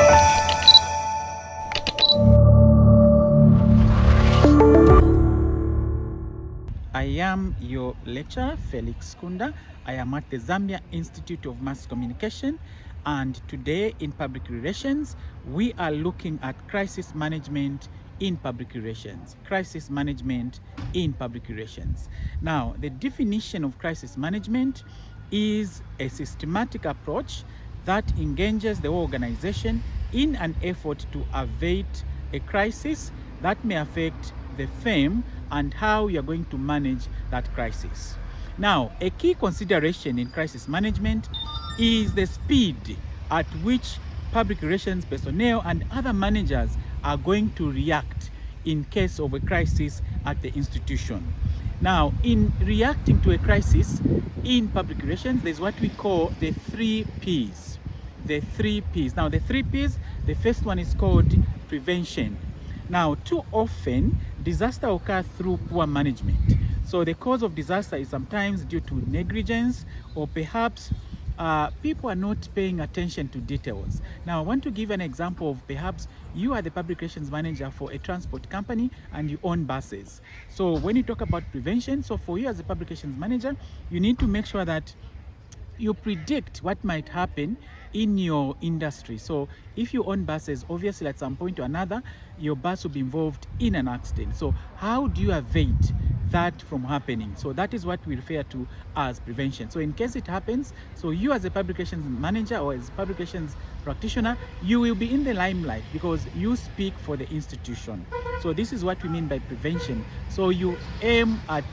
am your lecturer, Felix Kunda. I am at the Zambia Institute of Mass Communication, and today in Public Relations, we are looking at crisis management in public relations. Crisis management in public relations. Now, the definition of crisis management is a systematic approach that engages the organization in an effort to avert a crisis that may affect the firm and how you're going to manage that crisis. Now, a key consideration in crisis management is the speed at which public relations personnel and other managers are going to react in case of a crisis at the institution. Now, in reacting to a crisis in public relations, there's what we call the 3 Ps. The 3 Ps. Now, the 3 Ps, the first one is called prevention. Now, too often, disaster occurs through poor management. So the cause of disaster is sometimes due to negligence, or perhaps people are not paying attention to details. Now, I want to give an example of perhaps you are the public relations manager for a transport company and you own buses. So when you talk about prevention, so for you as a public relations manager, you need to make sure that you predict what might happen in your industry. So if you own buses, obviously at some point or another, your bus will be involved in an accident. So how do you evade that from happening? So that is what we refer to as prevention. So in case it happens, so you as a public relations manager or as a public relations practitioner, you will be in the limelight because you speak for the institution. So this is what we mean by prevention. So you aim at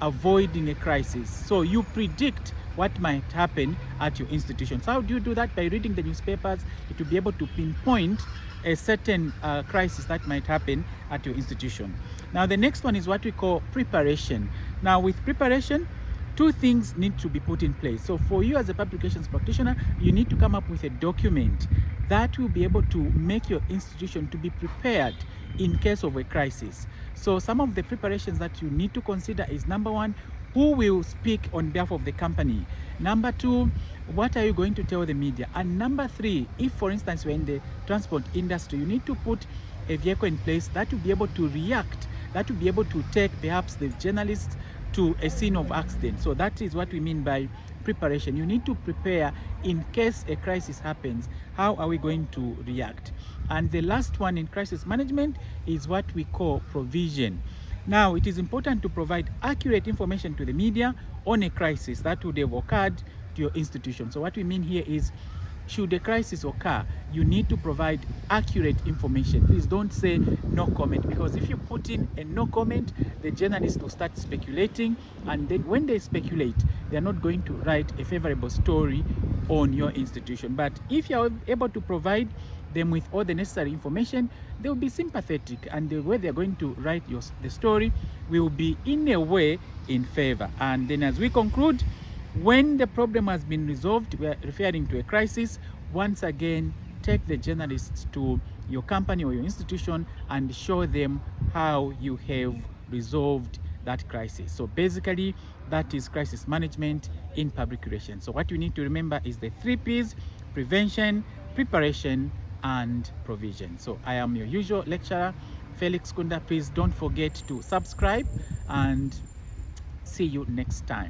avoiding a crisis. So you predict what might happen at your institution. So how do you do that? By reading the newspapers, it will be able to pinpoint a certain crisis that might happen at your institution. Now the next one is what we call preparation. Now with preparation, 2 things need to be put in place. So for you as a public relations practitioner, you need to come up with a document that will be able to make your institution to be prepared in case of a crisis. So some of the preparations that you need to consider is, number 1, who will speak on behalf of the company? Number 2, what are you going to tell the media? And number 3, if for instance we're in the transport industry, you need to put a vehicle in place that will be able to react, that will be able to take perhaps the journalists to a scene of accident. So that is what we mean by preparation. You need to prepare in case a crisis happens. How are we going to react? And the last one in crisis management is what we call provision. Now, it is important to provide accurate information to the media on a crisis that would have occurred to your institution. So what we mean here is, should a crisis occur, you need to provide accurate information. Please don't say no comment, because if you put in a no comment, the journalists will start speculating, and then when they speculate, they are not going to write a favorable story on your institution. But if you are able to provide them with all the necessary information, they will be sympathetic, and the way they are going to write the story will be in a way in favor. And then as we conclude, when the problem has been resolved, we are referring to a crisis, once again, take the journalists to your company or your institution and show them how you have resolved that crisis. So basically, that is crisis management in public relations. So what you need to remember is the 3 Ps: prevention, preparation, and provision. So I am your usual lecturer, Felix Kunda. Please don't forget to subscribe, and see you next time.